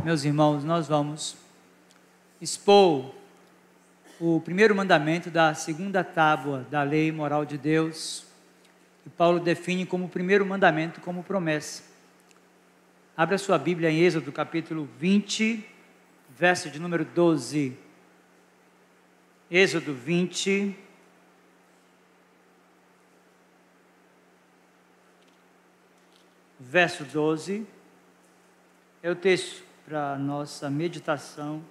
Meus irmãos, nós vamos expor o primeiro mandamento da segunda tábua da lei moral de Deus, que Paulo define como o primeiro mandamento, como promessa. Abra sua Bíblia em Êxodo capítulo 20, verso de número 12. Êxodo 20, verso 12, é o texto para a nossa meditação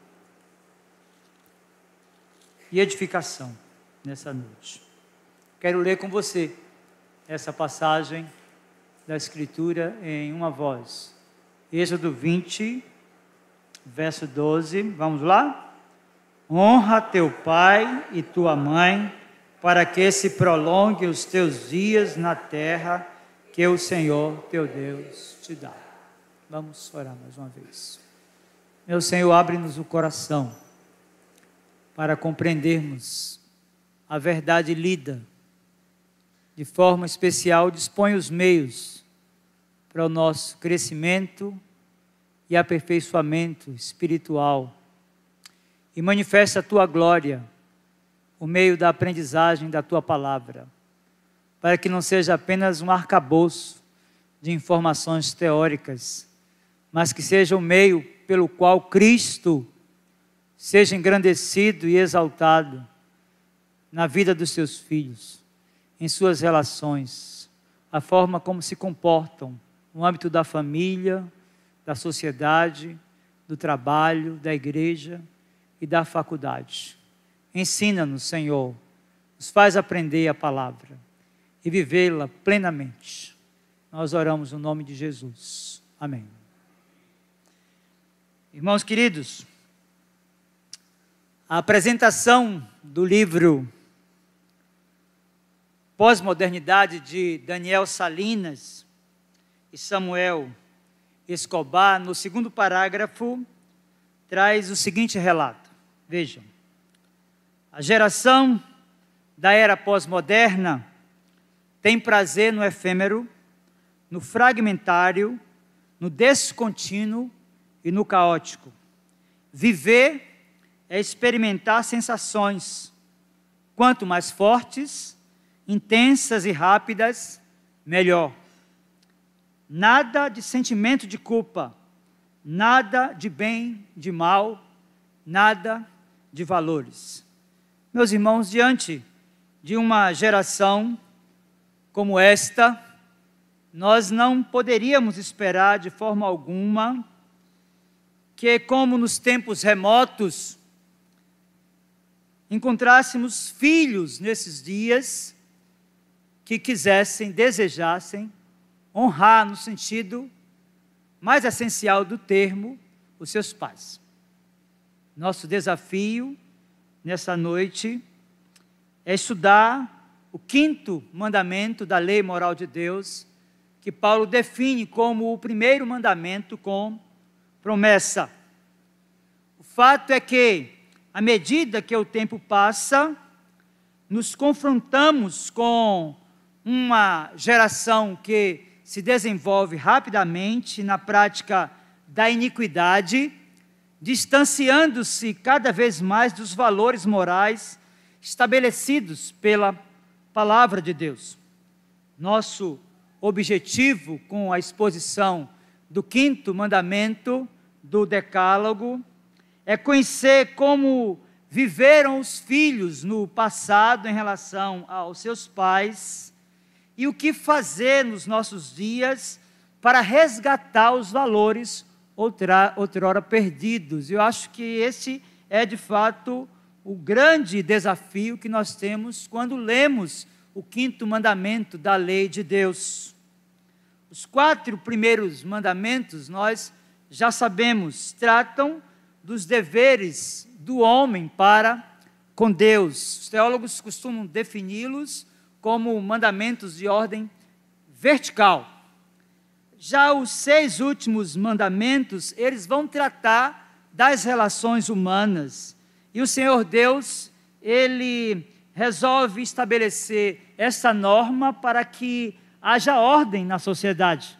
e edificação nessa noite. Quero ler com você essa passagem da Escritura em uma voz. Êxodo 20, verso 12, vamos lá? Honra teu pai e tua mãe, para que se prolongue os teus dias na terra que o Senhor teu Deus te dá. Vamos orar mais uma vez. Meu Senhor, abre-nos o coração para compreendermos a verdade lida. De forma especial, dispõe os meios para o nosso crescimento e aperfeiçoamento espiritual. E manifesta a tua glória, por meio da aprendizagem da tua palavra, para que não seja apenas um arcabouço de informações teóricas, mas que seja um meio pelo qual Cristo seja engrandecido e exaltado na vida dos seus filhos, em suas relações, a forma como se comportam no âmbito da família, da sociedade, do trabalho, da igreja e da faculdade. Ensina-nos, Senhor, nos faz aprender a palavra e vivê-la plenamente. Nós oramos no nome de Jesus. Amém. Irmãos queridos, a apresentação do livro Pós-Modernidade de Daniel Salinas e Samuel Escobar, no segundo parágrafo, traz o seguinte relato. Vejam, a geração da era pós-moderna tem prazer no efêmero, no fragmentário, no descontínuo e no caótico. Viver é experimentar sensações, quanto mais fortes, intensas e rápidas, melhor. Nada de sentimento de culpa, nada de bem, de mal, nada de valores. Meus irmãos, diante de uma geração como esta, nós não poderíamos esperar de forma alguma que, como nos tempos remotos, encontrássemos filhos nesses dias que quisessem, desejassem honrar no sentido mais essencial do termo, os seus pais. Nosso desafio nessa noite é estudar o quinto mandamento da lei moral de Deus, que Paulo define como o primeiro mandamento com promessa. O fato é que, à medida que o tempo passa, nos confrontamos com uma geração que se desenvolve rapidamente na prática da iniquidade, distanciando-se cada vez mais dos valores morais estabelecidos pela palavra de Deus. Nosso objetivo com a exposição do quinto mandamento do Decálogo é conhecer como viveram os filhos no passado em relação aos seus pais e o que fazer nos nossos dias para resgatar os valores outrora perdidos. Eu acho que esse é de fato o grande desafio que nós temos quando lemos o quinto mandamento da lei de Deus. Os 4 primeiros mandamentos, nós já sabemos, tratam dos deveres do homem para com Deus. Os teólogos costumam defini-los como mandamentos de ordem vertical. Já os 6 últimos mandamentos, eles vão tratar das relações humanas. E o Senhor Deus, Ele resolve estabelecer essa norma para que haja ordem na sociedade.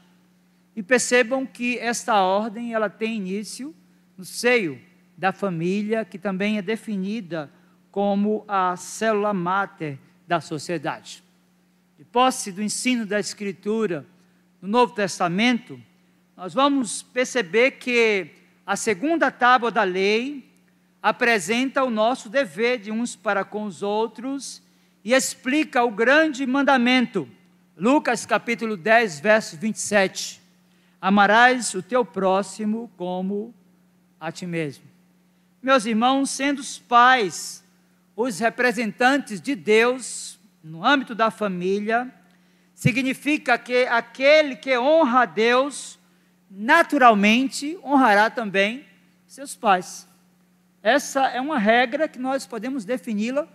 E percebam que esta ordem ela tem início no seio da família, que também é definida como a célula máter da sociedade. De posse do ensino da Escritura no Novo Testamento, nós vamos perceber que a segunda tábua da lei apresenta o nosso dever de uns para com os outros e explica o grande mandamento. Lucas capítulo 10, verso 27. Amarás o teu próximo como a ti mesmo. Meus irmãos, sendo os pais os representantes de Deus no âmbito da família, significa que aquele que honra a Deus, naturalmente honrará também seus pais. Essa é uma regra que nós podemos defini-la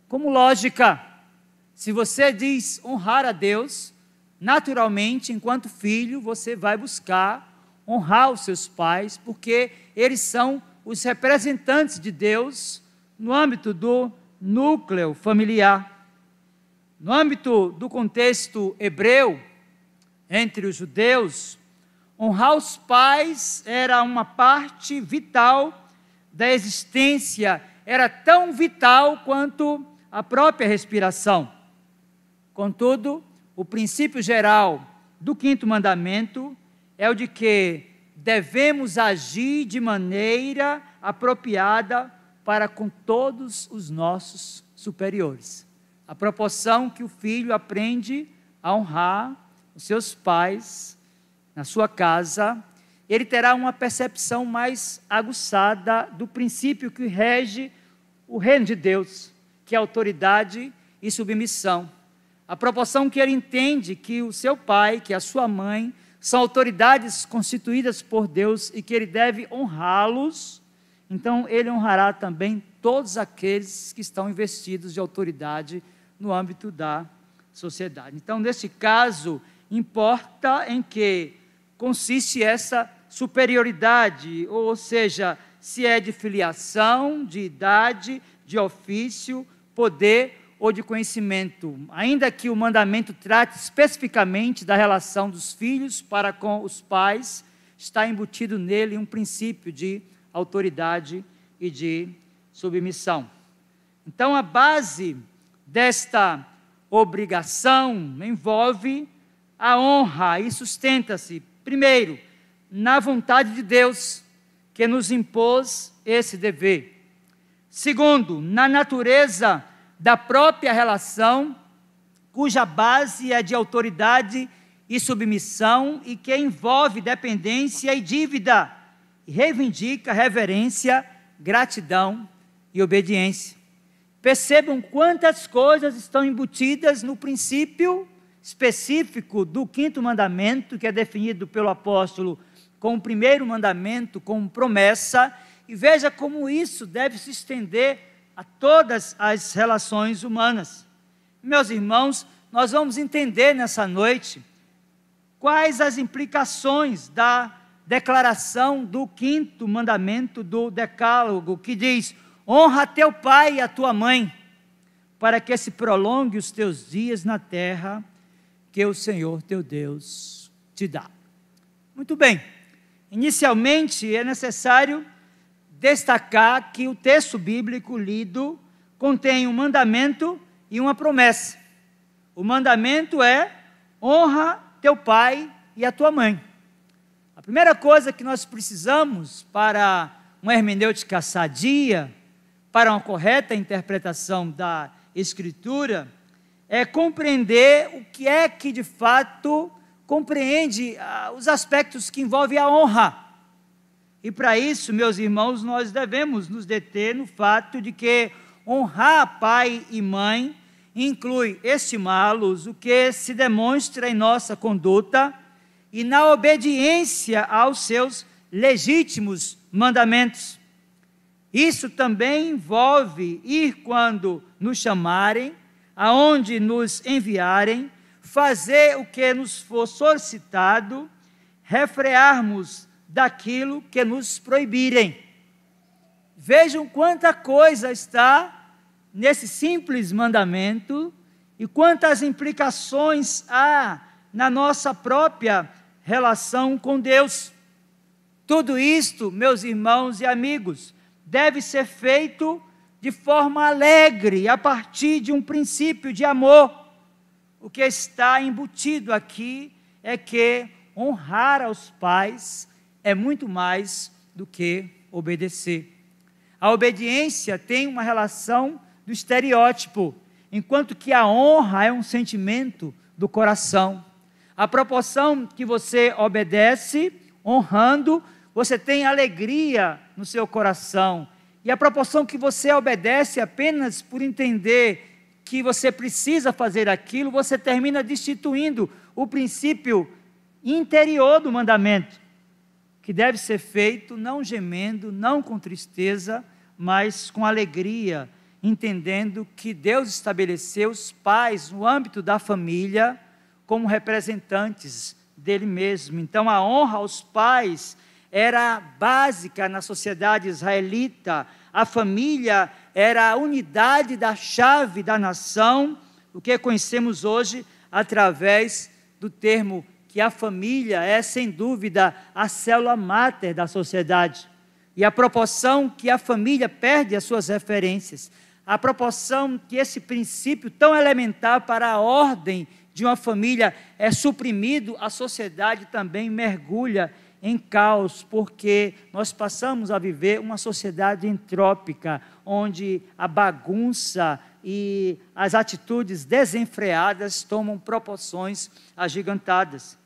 como lógica. Se você diz honrar a Deus, naturalmente, enquanto filho, você vai buscar honrar os seus pais, porque eles são os representantes de Deus no âmbito do núcleo familiar. No âmbito do contexto hebreu, entre os judeus, honrar os pais era uma parte vital da existência, era tão vital quanto a própria respiração. Contudo, o princípio geral do quinto mandamento é o de que devemos agir de maneira apropriada para com todos os nossos superiores. A proporção que o filho aprende a honrar os seus pais na sua casa, ele terá uma percepção mais aguçada do princípio que rege o reino de Deus, que é autoridade e submissão. A proporção que ele entende que o seu pai, que a sua mãe, são autoridades constituídas por Deus e que ele deve honrá-los, então ele honrará também todos aqueles que estão investidos de autoridade no âmbito da sociedade. Então, nesse caso, importa em que consiste essa superioridade, ou seja, se é de filiação, de idade, de ofício, poder ou de conhecimento. Ainda que o mandamento trate especificamente da relação dos filhos para com os pais, está embutido nele um princípio de autoridade e de submissão. Então, a base desta obrigação envolve a honra e sustenta-se, primeiro, na vontade de Deus, que nos impôs esse dever. Segundo, na natureza da própria relação, cuja base é de autoridade e submissão e que envolve dependência e dívida, e reivindica reverência, gratidão e obediência. Percebam quantas coisas estão embutidas no princípio específico do quinto mandamento, que é definido pelo apóstolo com o primeiro mandamento, como promessa, e veja como isso deve se estender a todas as relações humanas. Meus irmãos, nós vamos entender nessa noite quais as implicações da declaração do quinto mandamento do Decálogo, que diz: honra teu pai e a tua mãe, para que se prolongue os teus dias na terra que o Senhor teu Deus te dá. Muito bem, inicialmente é necessário destacar que o texto bíblico lido contém um mandamento e uma promessa. O mandamento é: honra teu pai e a tua mãe. A primeira coisa que nós precisamos para uma hermenêutica sadia, para uma correta interpretação da Escritura, é compreender o que é que de fato compreende os aspectos que envolvem a honra. E para isso, meus irmãos, nós devemos nos deter no fato de que honrar pai e mãe inclui estimá-los, o que se demonstra em nossa conduta e na obediência aos seus legítimos mandamentos. Isso também envolve ir quando nos chamarem, aonde nos enviarem, fazer o que nos for solicitado, refrearmos daquilo que nos proibirem. Vejam quanta coisa está nesse simples mandamento e quantas implicações há na nossa própria relação com Deus. Tudo isto, meus irmãos e amigos, deve ser feito de forma alegre, a partir de um princípio de amor. O que está embutido aqui é que honrar aos pais é muito mais do que obedecer. A obediência tem uma relação do estereótipo, enquanto que a honra é um sentimento do coração. A proporção que você obedece, honrando, você tem alegria no seu coração. E a proporção que você obedece apenas por entender que você precisa fazer aquilo, você termina destituindo o princípio interior do mandamento, que deve ser feito não gemendo, não com tristeza, mas com alegria, entendendo que Deus estabeleceu os pais no âmbito da família como representantes dele mesmo. Então a honra aos pais era básica na sociedade israelita. A família era a unidade da chave da nação, o que conhecemos hoje através do termo que a família é, sem dúvida, a célula máter da sociedade. E a proporção que a família perde as suas referências, a proporção que esse princípio tão elementar para a ordem de uma família é suprimido, a sociedade também mergulha em caos, porque nós passamos a viver uma sociedade entrópica, onde a bagunça e as atitudes desenfreadas tomam proporções agigantadas.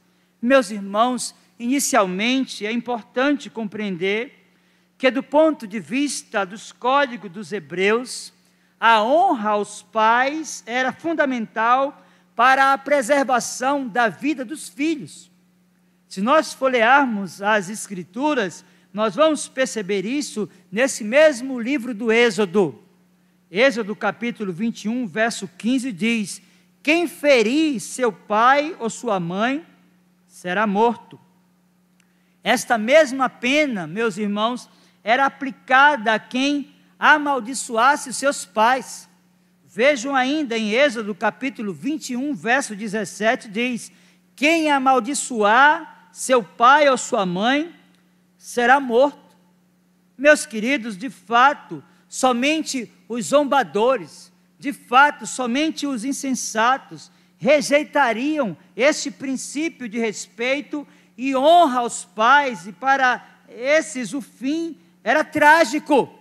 Meus irmãos, inicialmente é importante compreender que, do ponto de vista dos códigos dos hebreus, a honra aos pais era fundamental para a preservação da vida dos filhos. Se nós folhearmos as Escrituras, nós vamos perceber isso nesse mesmo livro do Êxodo. Êxodo capítulo 21, verso 15 diz: quem ferir seu pai ou sua mãe será morto. Esta mesma pena, meus irmãos, era aplicada a quem amaldiçoasse os seus pais. Vejam ainda em Êxodo capítulo 21, verso 17, diz: quem amaldiçoar seu pai ou sua mãe será morto. Meus queridos, de fato, somente os zombadores, de fato, somente os insensatos rejeitariam este princípio de respeito e honra aos pais, e para esses o fim era trágico.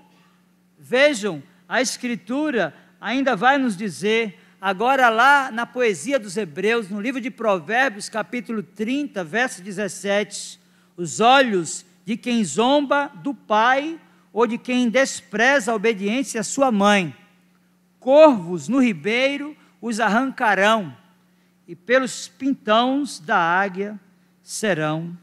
Vejam, a Escritura ainda vai nos dizer, agora lá na poesia dos Hebreus, no livro de Provérbios, capítulo 30, verso 17, os olhos de quem zomba do pai ou de quem despreza a obediência à sua mãe, corvos no ribeiro os arrancarão, e pelos pintões da águia serão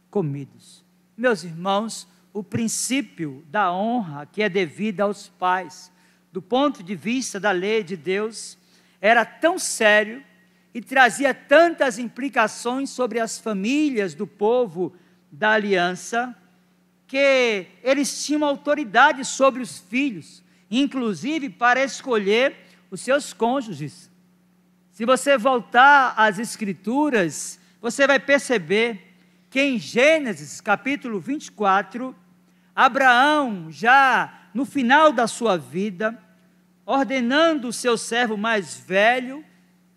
comidos. Meus irmãos, o princípio da honra que é devida aos pais, do ponto de vista da lei de Deus, era tão sério e trazia tantas implicações sobre as famílias do povo da aliança, que eles tinham autoridade sobre os filhos, inclusive para escolher os seus cônjuges. Se você voltar às Escrituras, você vai perceber que em Gênesis capítulo 24, Abraão, já no final da sua vida, ordenando o seu servo mais velho,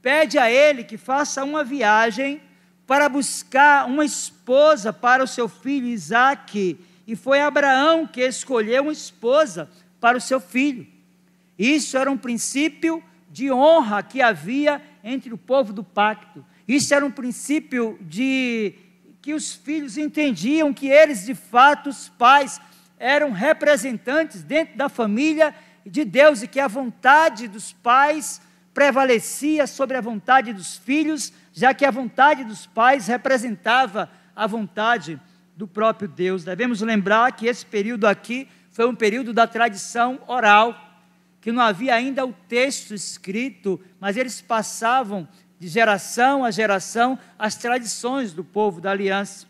pede a ele que faça uma viagem para buscar uma esposa para o seu filho Isaque, e foi Abraão que escolheu uma esposa para o seu filho. Isso era um princípio de honra que havia entre o povo do pacto. Isso era um princípio de que os filhos entendiam que eles, de fato, os pais, eram representantes dentro da família de Deus, e que a vontade dos pais prevalecia sobre a vontade dos filhos, já que a vontade dos pais representava a vontade do próprio Deus. Devemos lembrar que esse período aqui foi um período da tradição oral, que não havia ainda o texto escrito, mas eles passavam de geração a geração as tradições do povo da aliança.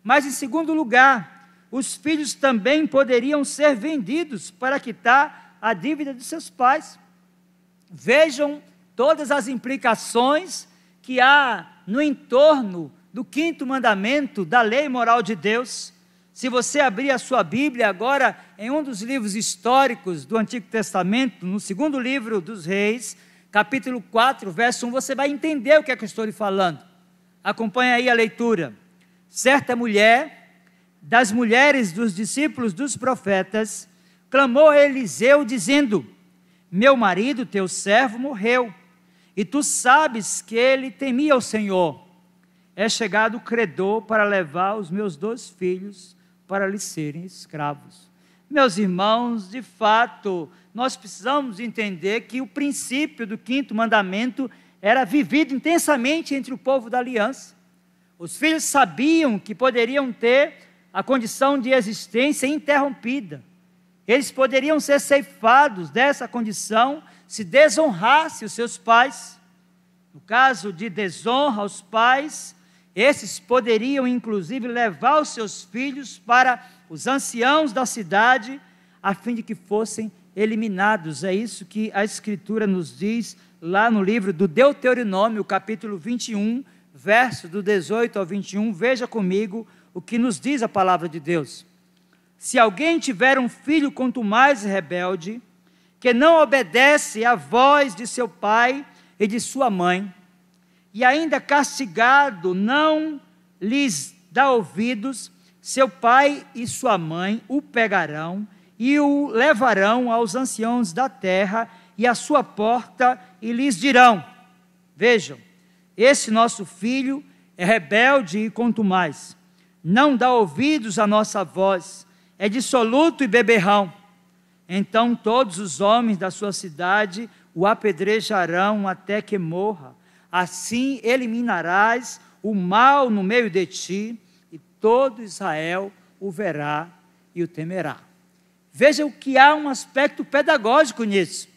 Mas, em segundo lugar, os filhos também poderiam ser vendidos para quitar a dívida de seus pais. Vejam todas as implicações que há no entorno do quinto mandamento da lei moral de Deus. Se você abrir a sua Bíblia agora em um dos livros históricos do Antigo Testamento, no segundo livro dos Reis, capítulo 4, verso 1, você vai entender o que é que eu estou lhe falando. Acompanhe aí a leitura. Certa mulher, das mulheres dos discípulos dos profetas, clamou a Eliseu dizendo: meu marido, teu servo, morreu, e tu sabes que ele temia o Senhor. É chegado o credor para levar os meus 2 filhos para lhe serem escravos. Meus irmãos, de fato, nós precisamos entender que o princípio do 5º mandamento era vivido intensamente entre o povo da aliança. Os filhos sabiam que poderiam ter a condição de existência interrompida. Eles poderiam ser ceifados dessa condição se desonrasse os seus pais. No caso de desonra aos pais, esses poderiam inclusive levar os seus filhos para os anciãos da cidade, a fim de que fossem eliminados. É isso que a Escritura nos diz lá no livro do Deuteronômio, capítulo 21, verso do 18 ao 21. Veja comigo o que nos diz a palavra de Deus. Se alguém tiver um filho quanto mais rebelde, que não obedece à voz de seu pai e de sua mãe, e ainda castigado não lhes dá ouvidos, seu pai e sua mãe o pegarão e o levarão aos anciãos da terra e à sua porta e lhes dirão: vejam, esse nosso filho é rebelde e contumaz, não dá ouvidos à nossa voz, é dissoluto e beberrão. Então todos os homens da sua cidade o apedrejarão até que morra. Assim eliminarás o mal no meio de ti, e todo Israel o verá e o temerá. Veja que há um aspecto pedagógico nisso.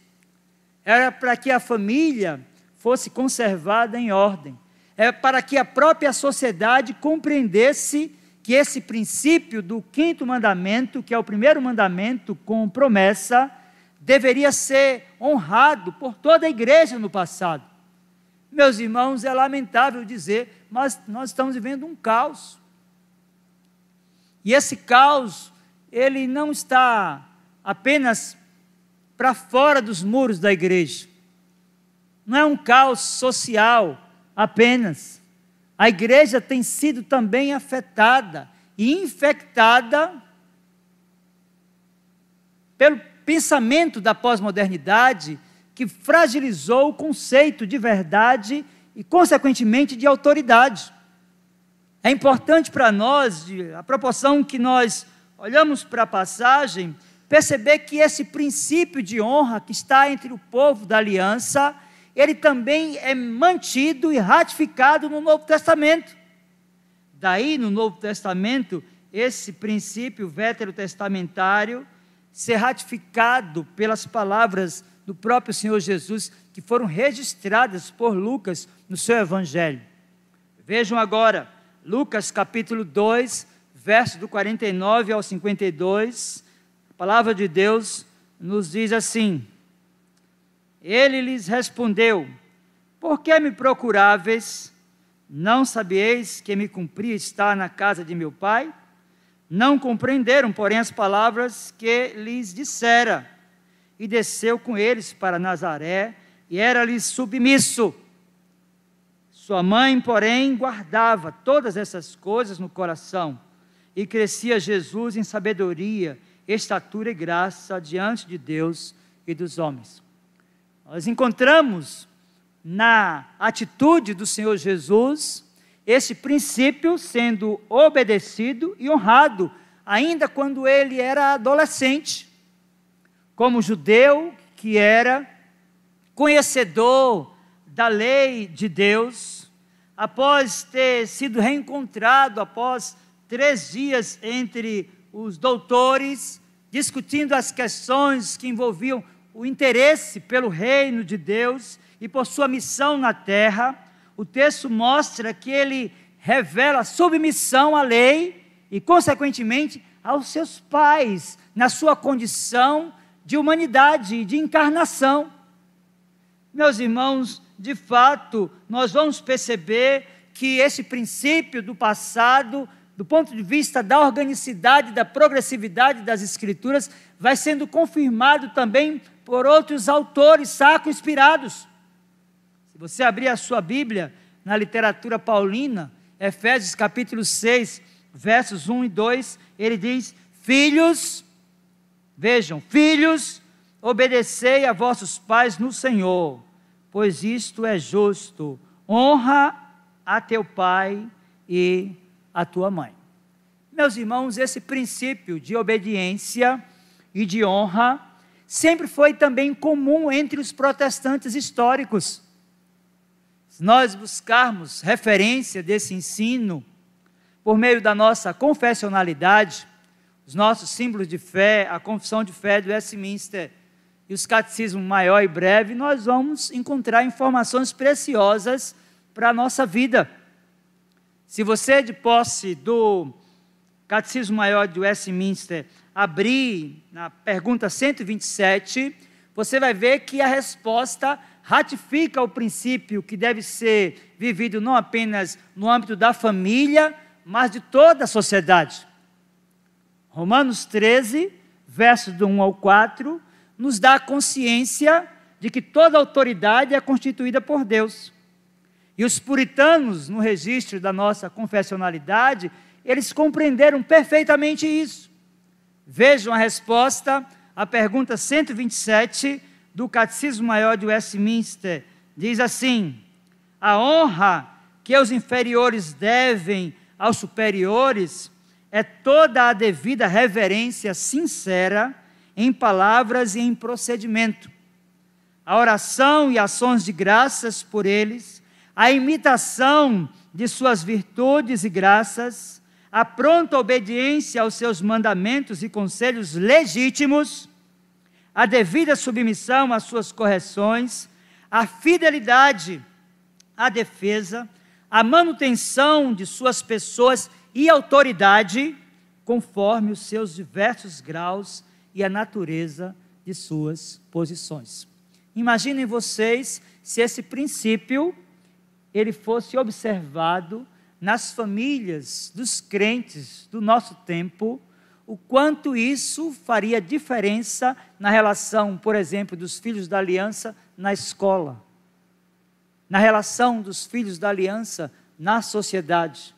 Era para que a família fosse conservada em ordem. Era para que a própria sociedade compreendesse que esse princípio do 5º mandamento, que é o primeiro mandamento com promessa, deveria ser honrado por toda a igreja no passado. Meus irmãos, é lamentável dizer, mas nós estamos vivendo um caos. E esse caos, ele não está apenas para fora dos muros da igreja. Não é um caos social apenas. A igreja tem sido também afetada e infectada pelo pensamento da pós-modernidade, que fragilizou o conceito de verdade e, consequentemente, de autoridade. É importante para nós, a proporção que nós olhamos para a passagem, perceber que esse princípio de honra que está entre o povo da aliança, ele também é mantido e ratificado no Novo Testamento. Daí, no Novo Testamento, esse princípio veterotestamentário ser ratificado pelas palavras do próprio Senhor Jesus, que foram registradas por Lucas no seu Evangelho. Vejam agora, Lucas capítulo 2, verso do 49 ao 52, a palavra de Deus nos diz assim: ele lhes respondeu: por que me procuráveis? Não sabieis que me cumpria estar na casa de meu pai? Não compreenderam, porém, as palavras que lhes dissera. E desceu com eles para Nazaré, e era-lhes submisso. Sua mãe, porém, guardava todas essas coisas no coração, e crescia Jesus em sabedoria, estatura e graça diante de Deus e dos homens. Nós encontramos na atitude do Senhor Jesus esse princípio sendo obedecido e honrado, ainda quando ele era adolescente. Como judeu que era, conhecedor da lei de Deus, após ter sido reencontrado, após 3 dias entre os doutores, discutindo as questões que envolviam o interesse pelo reino de Deus e por sua missão na terra, o texto mostra que ele revela submissão à lei e, consequentemente, aos seus pais, na sua condição de humanidade e de encarnação. Meus irmãos, de fato, nós vamos perceber que esse princípio do passado do ponto de vista da organicidade, da progressividade das Escrituras, vai sendo confirmado também por outros autores sacro-inspirados. Se você abrir a sua Bíblia na literatura paulina, Efésios capítulo 6, versos 1 e 2, ele diz: filhos, vejam, filhos, obedecei a vossos pais no Senhor, pois isto é justo. Honra a teu pai e a tua mãe. Meus irmãos, esse princípio de obediência e de honra sempre foi também comum entre os protestantes históricos. Se nós buscarmos referência desse ensino por meio da nossa confessionalidade, os nossos símbolos de fé, a confissão de fé do Westminster e os catecismos maior e breve, nós vamos encontrar informações preciosas para a nossa vida. Se você, de posse do Catecismo Maior de Westminster, abrir na pergunta 127, você vai ver que a resposta ratifica o princípio que deve ser vivido não apenas no âmbito da família, mas de toda a sociedade. Romanos 13, versos do 1 ao 4, nos dá a consciência de que toda autoridade é constituída por Deus. E os puritanos, no registro da nossa confessionalidade, eles compreenderam perfeitamente isso. Vejam a resposta à pergunta 127 do Catecismo Maior de Westminster. Diz assim: a honra que os inferiores devem aos superiores é toda a devida reverência sincera em palavras e em procedimento. A oração e ações de graças por eles, a imitação de suas virtudes e graças, a pronta obediência aos seus mandamentos e conselhos legítimos, a devida submissão às suas correções, a fidelidade à defesa, a manutenção de suas pessoas e autoridade, conforme os seus diversos graus e a natureza de suas posições. Imaginem vocês se esse princípio ele fosse observado nas famílias dos crentes do nosso tempo, o quanto isso faria diferença na relação, por exemplo, dos filhos da aliança na escola, na relação dos filhos da aliança na sociedade,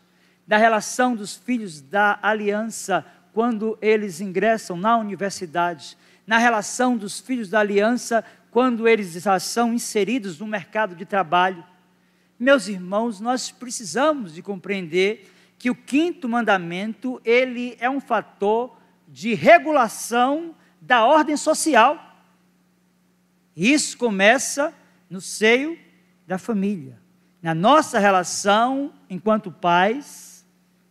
da relação dos filhos da aliança quando eles ingressam na universidade, na relação dos filhos da aliança quando eles já são inseridos no mercado de trabalho. Meus irmãos, nós precisamos de compreender que o quinto mandamento, ele é um fator de regulação da ordem social. Isso começa no seio da família, na nossa relação enquanto pais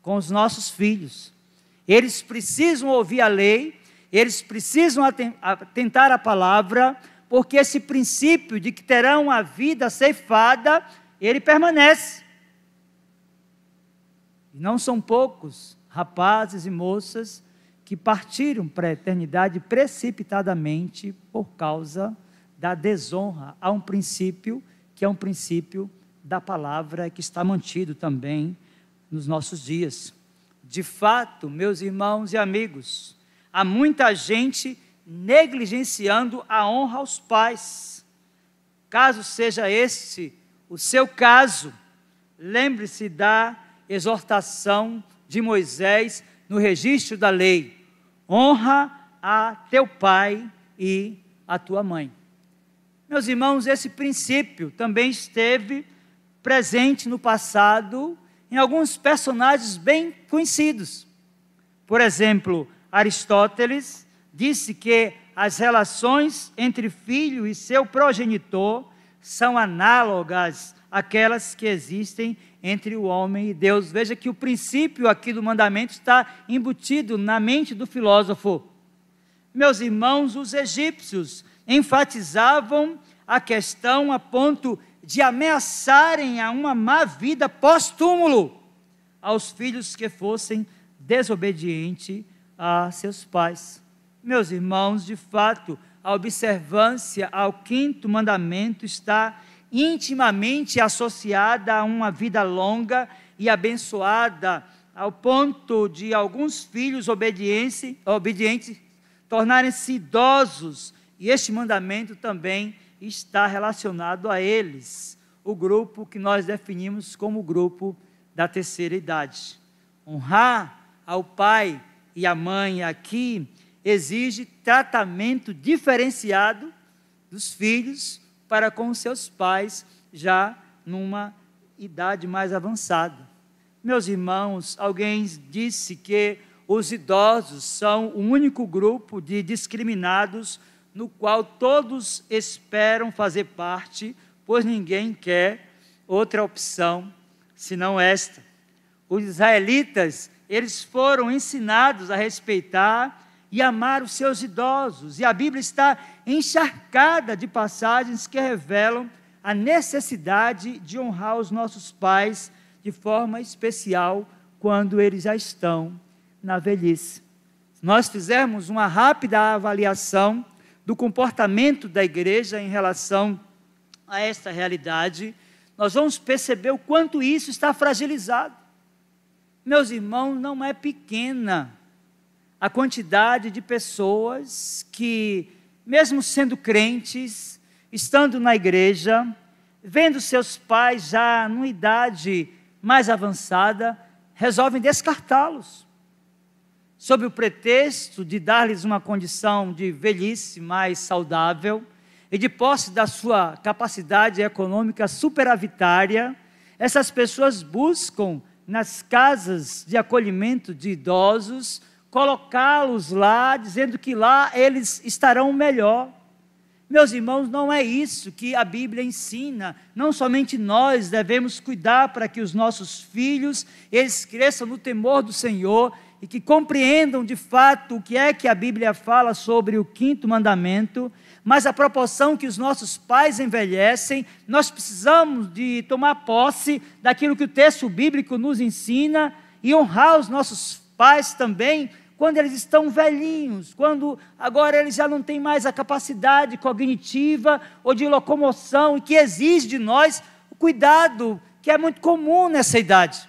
com os nossos filhos. Eles precisam ouvir a lei, eles precisam atentar à palavra, porque esse princípio de que terão a vida ceifada, ele permanece. E não são poucos rapazes e moças que partiram para a eternidade precipitadamente por causa da desonra a um princípio que é um princípio da palavra que está mantido também nos nossos dias. De fato, meus irmãos e amigos, há muita gente negligenciando a honra aos pais. Caso seja esse o seu caso, lembre-se da exortação de Moisés no registro da lei: honra a teu pai e a tua mãe. Meus irmãos, esse princípio também esteve presente no passado em alguns personagens bem conhecidos. Por exemplo, Aristóteles disse que as relações entre filho e seu progenitor são análogas àquelas que existem entre o homem e Deus. Veja que o princípio aqui do mandamento está embutido na mente do filósofo. Meus irmãos, os egípcios enfatizavam a questão a ponto de ameaçarem a uma má vida pós-túmulo aos filhos que fossem desobedientes a seus pais. Meus irmãos, de fato, a observância ao quinto mandamento está intimamente associada a uma vida longa e abençoada ao ponto de alguns filhos obedientes tornarem-se idosos, e este mandamento também está relacionado a eles, o grupo que nós definimos como o grupo da terceira idade. Honrar ao pai e à mãe aqui exige tratamento diferenciado dos filhos para com seus pais já numa idade mais avançada. Meus irmãos, alguém disse que os idosos são o único grupo de discriminados no qual todos esperam fazer parte, pois ninguém quer outra opção senão esta. Os israelitas, eles foram ensinados a respeitar e amar os seus idosos, e a Bíblia está encharcada de passagens que revelam a necessidade de honrar os nossos pais de forma especial quando eles já estão na velhice. Se nós fizermos uma rápida avaliação do comportamento da igreja em relação a esta realidade, nós vamos perceber o quanto isso está fragilizado. Meus irmãos, não é pequena a quantidade de pessoas que, mesmo sendo crentes, estando na igreja, vendo seus pais já numa idade mais avançada, resolvem descartá-los, sob o pretexto de dar-lhes uma condição de velhice mais saudável e de posse da sua capacidade econômica superavitária. Essas pessoas buscam nas casas de acolhimento de idosos colocá-los lá, dizendo que lá eles estarão melhor. Meus irmãos, não é isso que a Bíblia ensina. Não somente nós devemos cuidar para que os nossos filhos, eles cresçam no temor do Senhor e que compreendam de fato o que é que a Bíblia fala sobre o quinto mandamento, mas a proporção que os nossos pais envelhecem, nós precisamos de tomar posse daquilo que o texto bíblico nos ensina e honrar os nossos pais também, quando eles estão velhinhos, quando agora eles já não têm mais a capacidade cognitiva ou de locomoção, e que exige de nós o cuidado que é muito comum nessa idade.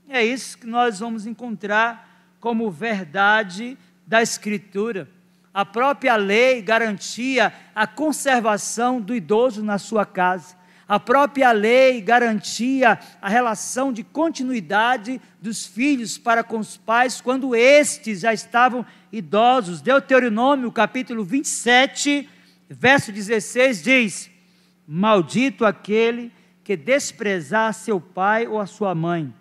É isso que nós vamos encontrar como verdade da Escritura. A própria lei garantia a conservação do idoso na sua casa. A própria lei garantia a relação de continuidade dos filhos para com os pais quando estes já estavam idosos. Deuteronômio capítulo 27, verso 16 diz: maldito aquele que desprezar seu pai ou a sua mãe.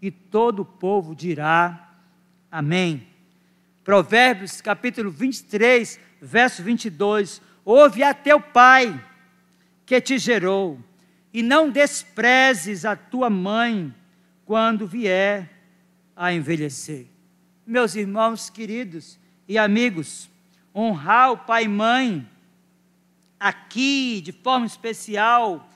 E todo o povo dirá amém. Provérbios capítulo 23, verso 22, ouve a teu pai que te gerou, e não desprezes a tua mãe quando vier a envelhecer. Meus irmãos queridos e amigos, honrar o pai e mãe, aqui de forma especial,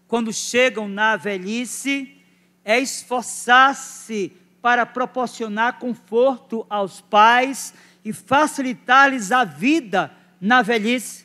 quando chegam na velhice, é esforçar-se para proporcionar conforto aos pais e facilitar-lhes a vida na velhice.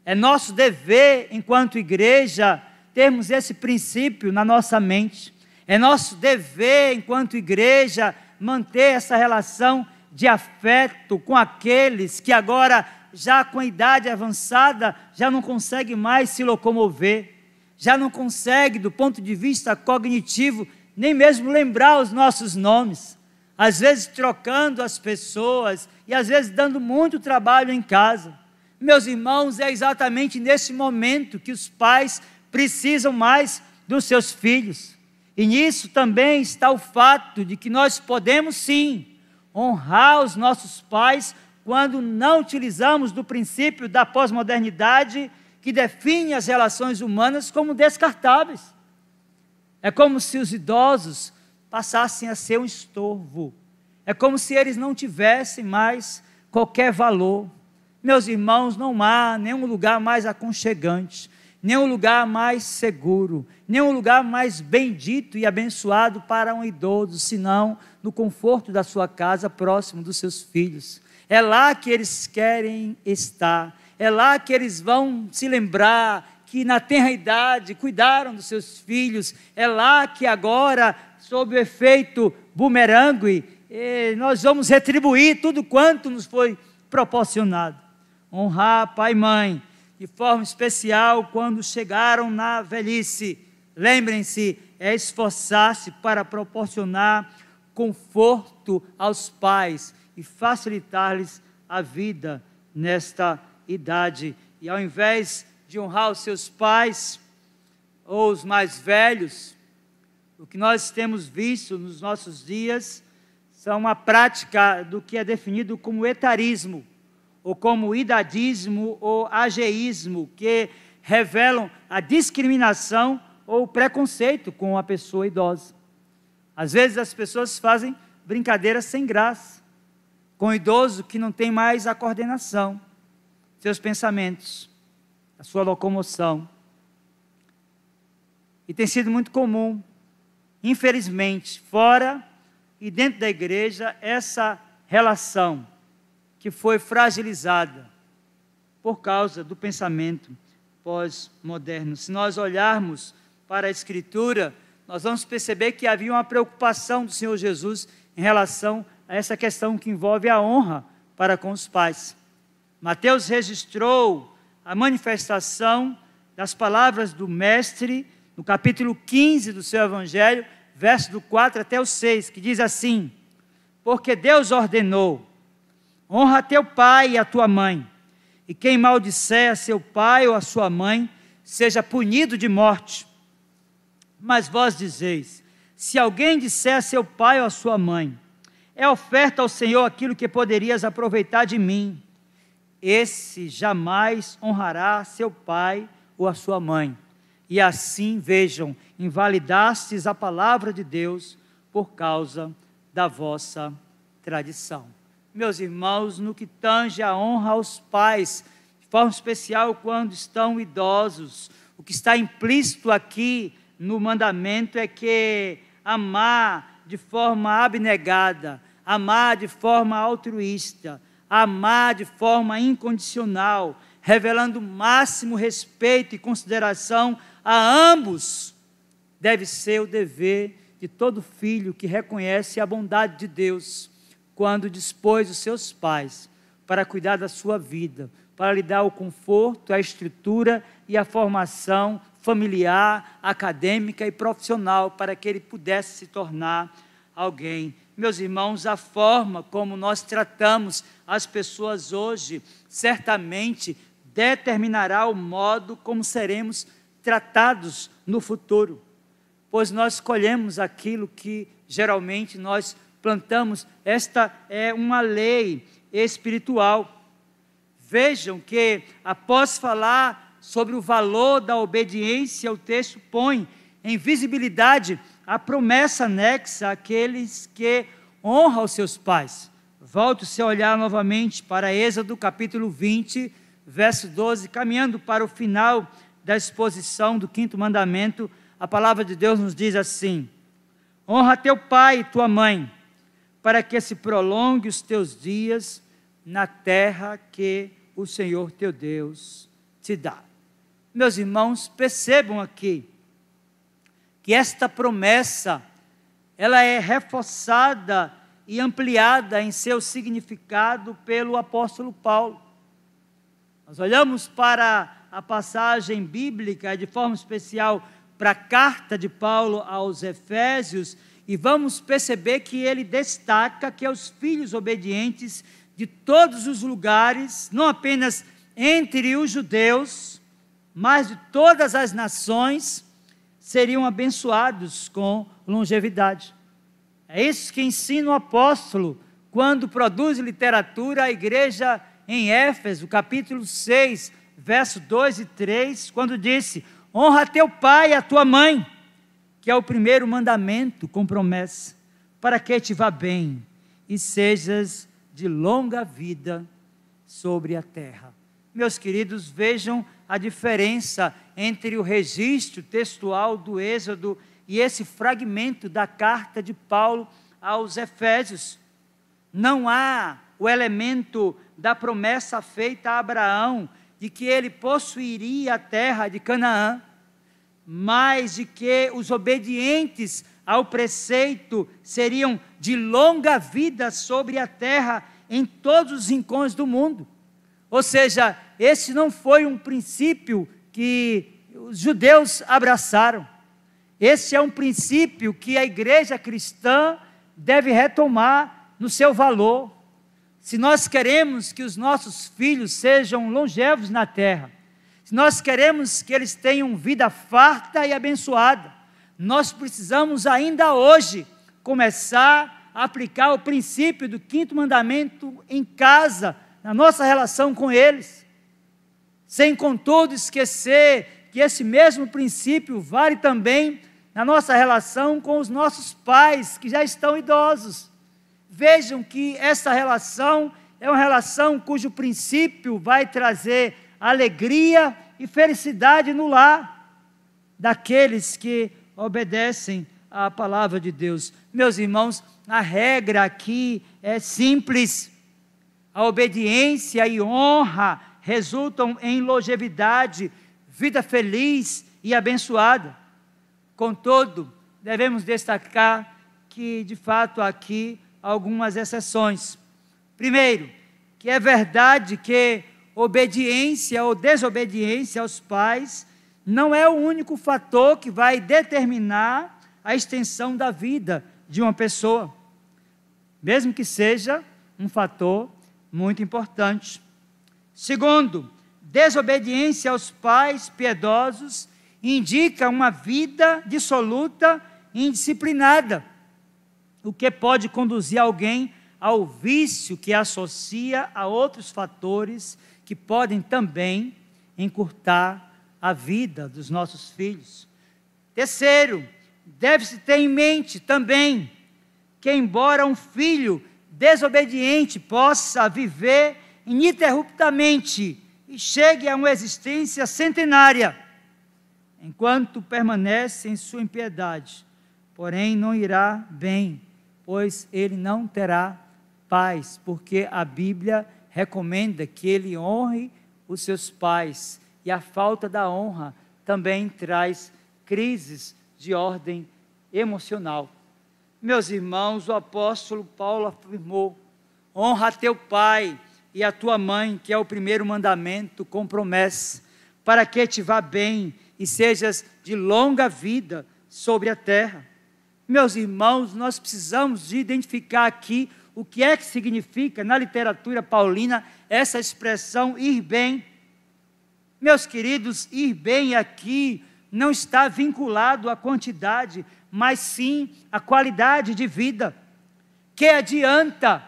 É nosso dever, enquanto igreja, termos esse princípio na nossa mente. É nosso dever, enquanto igreja, manter essa relação de afeto com aqueles que agora, já com a idade avançada, já não conseguem mais se locomover, já não conseguem, do ponto de vista cognitivo, nem mesmo lembrar os nossos nomes, às vezes trocando as pessoas e às vezes dando muito trabalho em casa. Meus irmãos, é exatamente nesse momento que os pais precisam mais dos seus filhos. E nisso também está o fato de que nós podemos sim honrar os nossos pais quando não utilizamos do princípio da pós-modernidade que define as relações humanas como descartáveis. É como se os idosos passassem a ser um estorvo. É como se eles não tivessem mais qualquer valor. Meus irmãos, não há nenhum lugar mais aconchegante, nenhum lugar mais seguro, nenhum lugar mais bendito e abençoado para um idoso, senão no conforto da sua casa, próximo dos seus filhos. É lá que eles querem estar, é lá que eles vão se lembrar que na tenra idade cuidaram dos seus filhos, é lá que agora sob o efeito bumerangue, nós vamos retribuir tudo quanto nos foi proporcionado. Honrar pai e mãe, de forma especial quando chegaram na velhice. Lembrem-se, é esforçar-se para proporcionar conforto aos pais e facilitar-lhes a vida nesta idade. E ao invés de honrar os seus pais ou os mais velhos, o que nós temos visto nos nossos dias são uma prática do que é definido como etarismo, ou como idadismo ou ageísmo, que revelam a discriminação ou preconceito com a pessoa idosa. Às vezes as pessoas fazem brincadeiras sem graça com o idoso que não tem mais a coordenação, seus pensamentos, a sua locomoção. E tem sido muito comum, infelizmente, fora e dentro da igreja, essa relação que foi fragilizada por causa do pensamento pós-moderno. Se nós olharmos para a Escritura, nós vamos perceber que havia uma preocupação do Senhor Jesus em relação a essa questão que envolve a honra para com os pais. Mateus registrou a manifestação das palavras do Mestre no capítulo 15 do seu Evangelho, verso do 4 até o 6, que diz assim: porque Deus ordenou, honra teu pai e a tua mãe, e quem maldisser a seu pai ou a sua mãe, seja punido de morte. Mas vós dizeis, se alguém disser a seu pai ou a sua mãe, é oferta ao Senhor aquilo que poderias aproveitar de mim, esse jamais honrará seu pai ou a sua mãe. E assim, vejam, invalidastes a palavra de Deus por causa da vossa tradição. Meus irmãos, no que tange a honra aos pais, de forma especial quando estão idosos, o que está implícito aqui no mandamento é que amar de forma abnegada, amar de forma altruísta, amar de forma incondicional, revelando o máximo respeito e consideração a ambos, deve ser o dever de todo filho que reconhece a bondade de Deus, quando dispôs os seus pais para cuidar da sua vida, para lhe dar o conforto, a estrutura e a formação familiar, acadêmica e profissional, para que ele pudesse se tornar alguém. Meus irmãos, a forma como nós tratamos as pessoas hoje, certamente determinará o modo como seremos tratados no futuro, pois nós colhemos aquilo que geralmente nós plantamos. Esta é uma lei espiritual. Vejam que, após falar sobre o valor da obediência, o texto põe em visibilidade a promessa anexa àqueles que honram os seus pais. Volte o seu olhar novamente para Êxodo capítulo 20, verso 12, caminhando para o final da exposição do 5º mandamento. A palavra de Deus nos diz assim: honra teu pai e tua mãe, para que se prolongue os teus dias na terra que o Senhor teu Deus te dá. Meus irmãos, percebam aqui que esta promessa, ela é reforçada e ampliada em seu significado pelo apóstolo Paulo. Nós olhamos para a passagem bíblica, de forma especial para a carta de Paulo aos Efésios, e vamos perceber que ele destaca que os filhos obedientes de todos os lugares, não apenas entre os judeus, mas de todas as nações, seriam abençoados com longevidade. É isso que ensina o apóstolo quando produz literatura à igreja em Éfeso, capítulo 6, verso 2 e 3, quando disse: honra teu pai e a tua mãe, que é o primeiro mandamento com promessa, para que te vá bem e sejas de longa vida sobre a terra. Meus queridos, vejam a diferença entre o registro textual do Êxodo e esse fragmento da carta de Paulo aos Efésios. Não há o elemento da promessa feita a Abraão, de que ele possuiria a terra de Canaã, mas de que os obedientes ao preceito seriam de longa vida sobre a terra em todos os rincões do mundo. Ou seja, esse não foi um princípio que os judeus abraçaram. Esse é um princípio que a igreja cristã deve retomar no seu valor. Se nós queremos que os nossos filhos sejam longevos na terra, se nós queremos que eles tenham vida farta e abençoada, nós precisamos ainda hoje começar a aplicar o princípio do 5º mandamento em casa, na nossa relação com eles, sem contudo esquecer que esse mesmo princípio vale também na nossa relação com os nossos pais que já estão idosos. Vejam que essa relação é uma relação cujo princípio vai trazer alegria e felicidade no lar daqueles que obedecem à palavra de Deus. Meus irmãos, a regra aqui é simples. A obediência e honra resultam em longevidade, vida feliz e abençoada. Contudo, devemos destacar que, de fato, aqui algumas exceções. Primeiro, que é verdade que obediência ou desobediência aos pais não é o único fator que vai determinar a extensão da vida de uma pessoa, mesmo que seja um fator muito importante. Segundo, desobediência aos pais piedosos indica uma vida dissoluta e indisciplinada, o que pode conduzir alguém ao vício que associa a outros fatores que podem também encurtar a vida dos nossos filhos. Terceiro, deve-se ter em mente também que, embora um filho desobediente possa viver ininterruptamente e chegue a uma existência centenária, enquanto permanece em sua impiedade, porém não irá bem, pois ele não terá paz, porque a Bíblia recomenda que ele honre os seus pais, e a falta da honra também traz crises de ordem emocional. Meus irmãos, o apóstolo Paulo afirmou: honra a teu pai e a tua mãe, que é o primeiro mandamento com promessa, para que te vá bem e sejas de longa vida sobre a terra. Meus irmãos, nós precisamos de identificar aqui o que é que significa na literatura paulina essa expressão ir bem. Meus queridos, ir bem aqui não está vinculado à quantidade, mas sim à qualidade de vida. Que adianta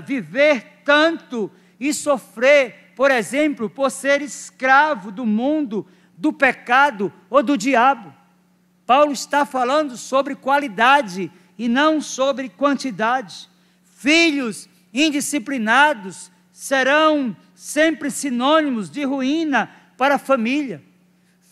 viver tanto e sofrer, por exemplo, por ser escravo do mundo, do pecado ou do diabo? Paulo está falando sobre qualidade e não sobre quantidade. Filhos indisciplinados serão sempre sinônimos de ruína para a família.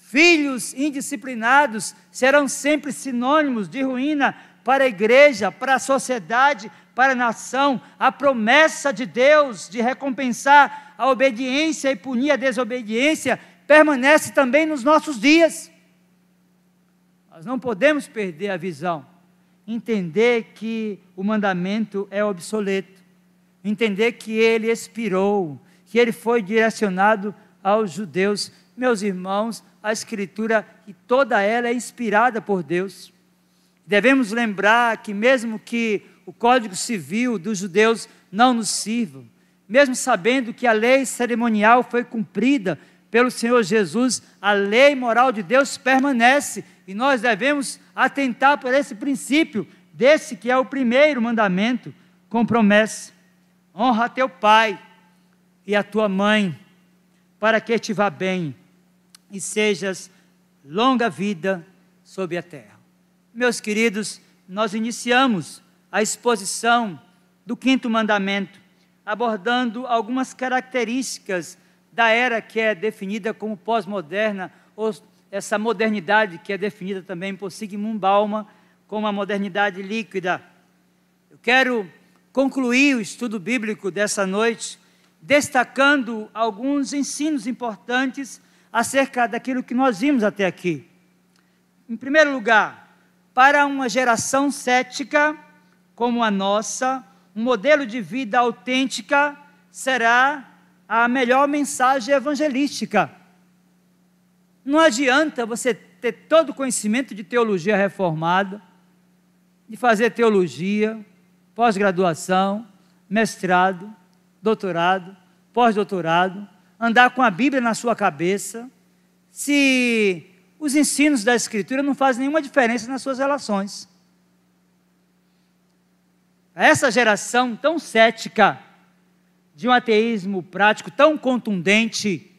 Filhos indisciplinados serão sempre sinônimos de ruína para a igreja, para a sociedade, para a nação. A promessa de Deus de recompensar a obediência e punir a desobediência permanece também nos nossos dias. Nós não podemos perder a visão, entender que o mandamento é obsoleto, entender que ele expirou, que ele foi direcionado aos judeus. Meus irmãos, a Escritura, e toda ela é inspirada por Deus. Devemos lembrar que mesmo que o Código Civil dos judeus não nos sirva, mesmo sabendo que a lei cerimonial foi cumprida pelo Senhor Jesus, a lei moral de Deus permanece, e nós devemos atentar por esse princípio, desse que é o primeiro mandamento, com promessa: honra a teu pai e a tua mãe, para que te vá bem e sejas longa vida sobre a terra. Meus queridos, nós iniciamos a exposição do 5º mandamento, abordando algumas características da era que é definida como pós-moderna, ou essa modernidade que é definida também por Zygmunt Bauman como a modernidade líquida. Eu quero concluir o estudo bíblico dessa noite destacando alguns ensinos importantes acerca daquilo que nós vimos até aqui. Em primeiro lugar, para uma geração cética como a nossa, um modelo de vida autêntica será a melhor mensagem evangelística. Não adianta você ter todo o conhecimento de teologia reformada, de fazer teologia, pós-graduação, mestrado, doutorado, pós-doutorado, andar com a Bíblia na sua cabeça, se os ensinos da Escritura não fazem nenhuma diferença nas suas relações. Essa geração tão cética, de um ateísmo prático tão contundente,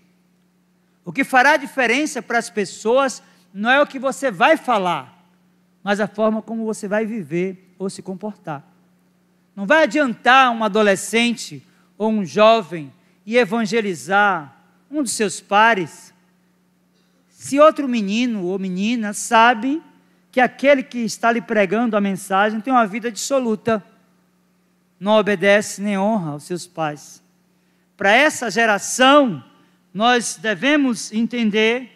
o que fará diferença para as pessoas não é o que você vai falar, mas a forma como você vai viver ou se comportar. Não vai adiantar um adolescente ou um jovem ir evangelizar um dos seus pares, se outro menino ou menina sabe que aquele que está lhe pregando a mensagem tem uma vida dissoluta, não obedece nem honra aos seus pais. Para essa geração, nós devemos entender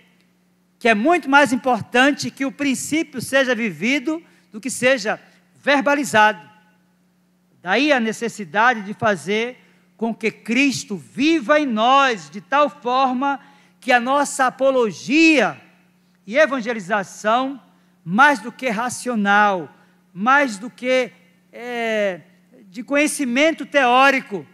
que é muito mais importante que o princípio seja vivido do que seja verbalizado. Daí a necessidade de fazer com que Cristo viva em nós de tal forma que a nossa apologia e evangelização, mais do que racional, mais do que de conhecimento teórico,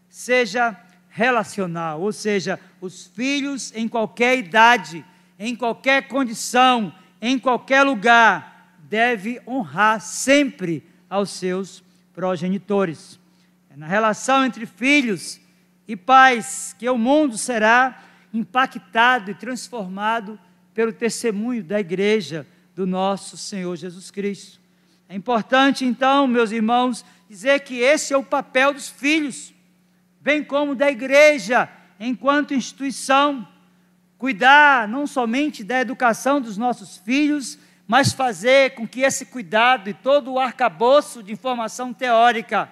seja relacional, ou seja, os filhos em qualquer idade, em qualquer condição, em qualquer lugar, devem honrar sempre aos seus progenitores. É na relação entre filhos e pais que o mundo será impactado e transformado pelo testemunho da igreja do nosso Senhor Jesus Cristo. É importante, então, meus irmãos, dizer que esse é o papel dos filhos, bem como da igreja, enquanto instituição, cuidar não somente da educação dos nossos filhos, mas fazer com que esse cuidado e todo o arcabouço de informação teórica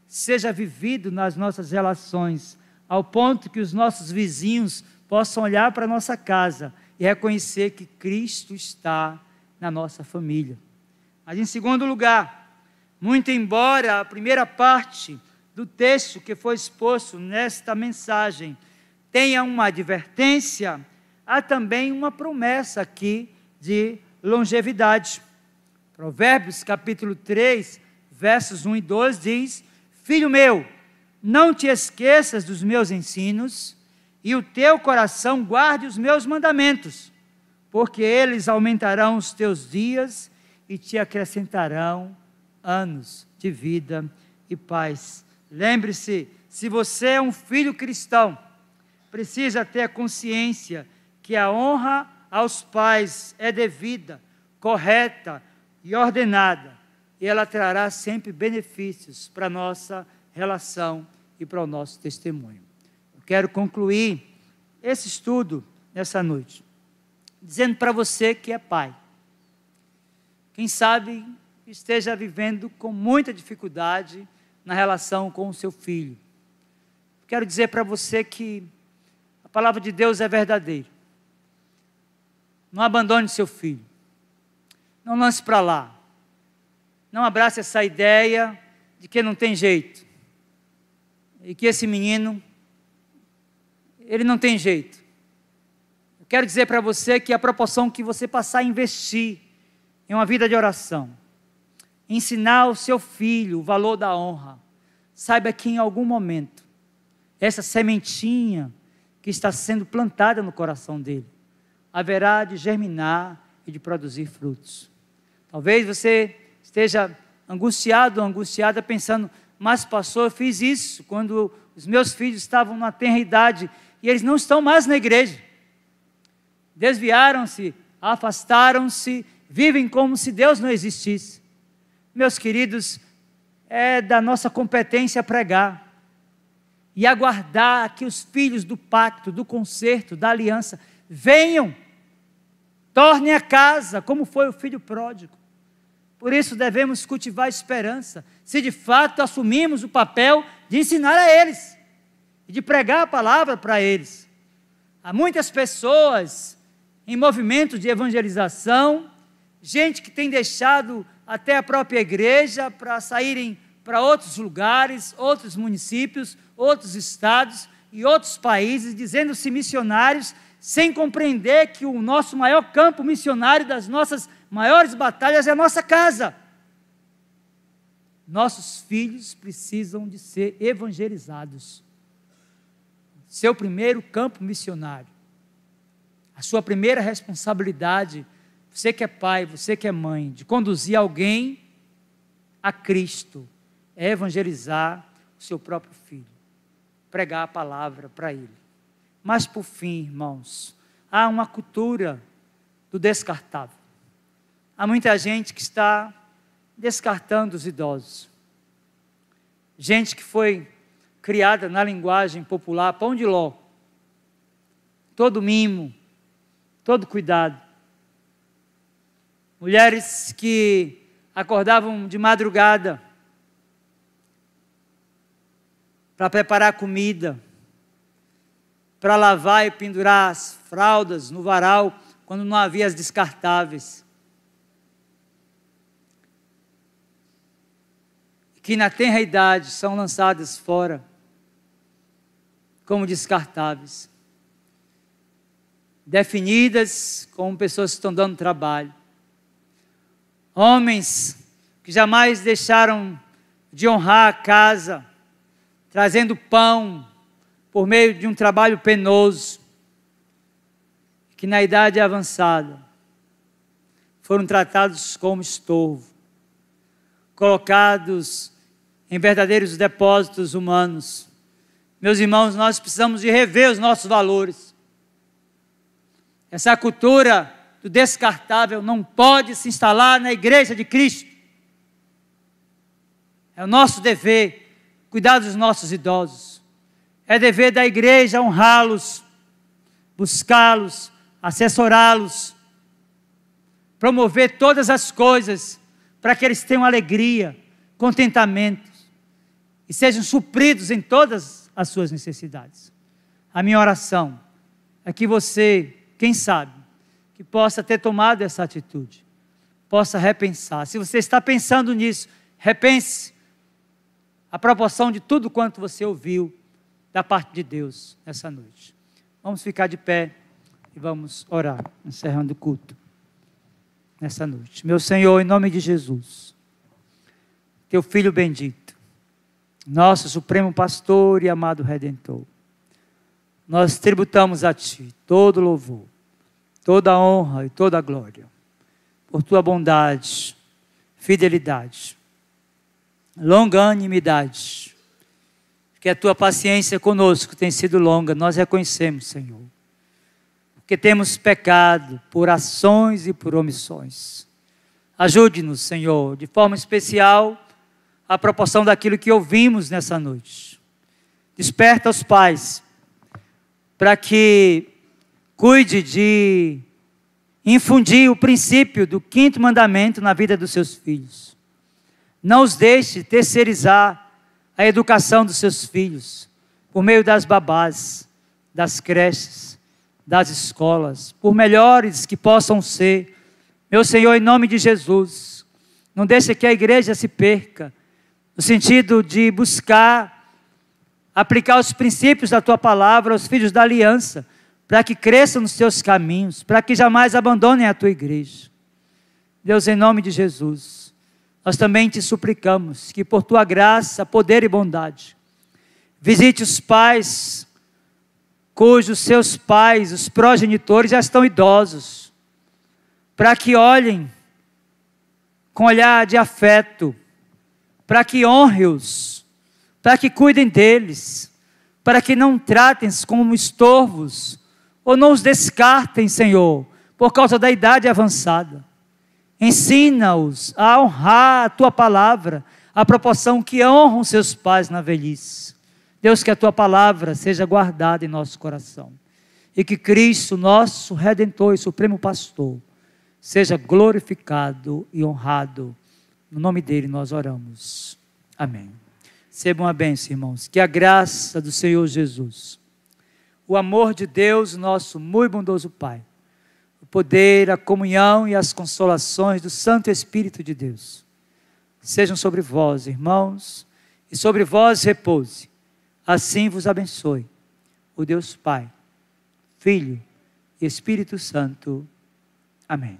seja vivido nas nossas relações, ao ponto que os nossos vizinhos possam olhar para a nossa casa e reconhecer que Cristo está na nossa família. Mas em segundo lugar, muito embora a primeira parte do texto que foi exposto nesta mensagem tenha uma advertência, há também uma promessa aqui de longevidade. Provérbios capítulo 3, versos 1 e 2 diz: Filho meu, não te esqueças dos meus ensinos, e o teu coração guarde os meus mandamentos, porque eles aumentarão os teus dias e te acrescentarão anos de vida e paz. Lembre-se, se você é um filho cristão, precisa ter a consciência que a honra aos pais é devida, correta e ordenada, e ela trará sempre benefícios para a nossa relação e para o nosso testemunho. Eu quero concluir esse estudo nessa noite, dizendo para você que é pai. Quem sabe esteja vivendo com muita dificuldade na relação com o seu filho. Quero dizer para você que a palavra de Deus é verdadeira. Não abandone seu filho. Não lance para lá. Não abrace essa ideia de que não tem jeito. E que esse menino, ele não tem jeito. Eu quero dizer para você que a proporção que você passar a investir em uma vida de oração, ensinar ao seu filho o valor da honra, saiba que em algum momento, essa sementinha que está sendo plantada no coração dele, haverá de germinar e de produzir frutos. Talvez você esteja angustiado ou angustiada pensando: mas pastor, eu fiz isso quando os meus filhos estavam na tenra idade e eles não estão mais na igreja. Desviaram-se, afastaram-se, vivem como se Deus não existisse. Meus queridos, é da nossa competência pregar e aguardar que os filhos do pacto, do concerto, da aliança, venham, tornem a casa, como foi o filho pródigo. Por isso devemos cultivar esperança, se de fato assumimos o papel de ensinar a eles, e de pregar a palavra para eles. Há muitas pessoas em movimento de evangelização gente que tem deixado até a própria igreja para saírem para outros lugares, outros municípios, outros estados e outros países, dizendo-se missionários, sem compreender que o nosso maior campo missionário das nossas maiores batalhas é a nossa casa. Nossos filhos precisam de ser evangelizados. Seu primeiro campo missionário, a sua primeira responsabilidade, você que é pai, você que é mãe, de conduzir alguém a Cristo, é evangelizar o seu próprio filho, pregar a palavra para ele. Mas por fim, irmãos, há uma cultura do descartável. Há muita gente que está descartando os idosos. Gente que foi criada na linguagem popular, pão de ló. Todo mimo, todo cuidado. Mulheres que acordavam de madrugada para preparar comida, para lavar e pendurar as fraldas no varal, quando não havia as descartáveis. Que na tenra idade são lançadas fora como descartáveis, definidas como pessoas que estão dando trabalho. Homens que jamais deixaram de honrar a casa, trazendo pão por meio de um trabalho penoso, que na idade avançada foram tratados como estorvo, colocados em verdadeiros depósitos humanos. Meus irmãos, nós precisamos de rever os nossos valores. Essa cultura do descartável não pode se instalar na igreja de Cristo. É o nosso dever cuidar dos nossos idosos. É dever da igreja honrá-los, buscá-los, assessorá-los, promover todas as coisas para que eles tenham alegria, contentamento e sejam supridos em todas as suas necessidades. A minha oração é que você, quem sabe, que possa ter tomado essa atitude, possa repensar. Se você está pensando nisso, repense a proporção de tudo quanto você ouviu da parte de Deus nessa noite. Vamos ficar de pé e vamos orar, encerrando o culto nessa noite. Meu Senhor, em nome de Jesus, teu Filho bendito, nosso Supremo Pastor e amado Redentor, nós tributamos a Ti todo louvor, toda honra e toda glória, por Tua bondade, fidelidade, longanimidade, que a Tua paciência conosco tem sido longa, nós reconhecemos, Senhor, porque temos pecado por ações e por omissões. Ajude-nos, Senhor, de forma especial, à proporção daquilo que ouvimos nessa noite. Desperta os pais, para que cuide de infundir o princípio do 5º mandamento na vida dos seus filhos. Não os deixe terceirizar a educação dos seus filhos, por meio das babás, das creches, das escolas, por melhores que possam ser. Meu Senhor, em nome de Jesus, não deixe que a igreja se perca, no sentido de buscar aplicar os princípios da Tua palavra aos filhos da aliança, para que cresçam nos Teus caminhos, para que jamais abandonem a Tua igreja. Deus, em nome de Jesus, nós também Te suplicamos que por Tua graça, poder e bondade, visite os pais cujos seus pais, os progenitores, já estão idosos, para que olhem com olhar de afeto, para que honre-os, para que cuidem deles, para que não tratem-os como estorvos, ou não os descartem, Senhor, por causa da idade avançada. Ensina-os a honrar a Tua palavra, à proporção que honram seus pais na velhice. Deus, que a Tua palavra seja guardada em nosso coração, e que Cristo, nosso Redentor e Supremo Pastor, seja glorificado e honrado. No nome dEle nós oramos. Amém. Recebam a bênção, irmãos. Que a graça do Senhor Jesus, o amor de Deus, nosso muito bondoso Pai, o poder, a comunhão e as consolações do Santo Espírito de Deus sejam sobre vós, irmãos, e sobre vós repouse. Assim vos abençoe o Deus Pai, Filho e Espírito Santo. Amém.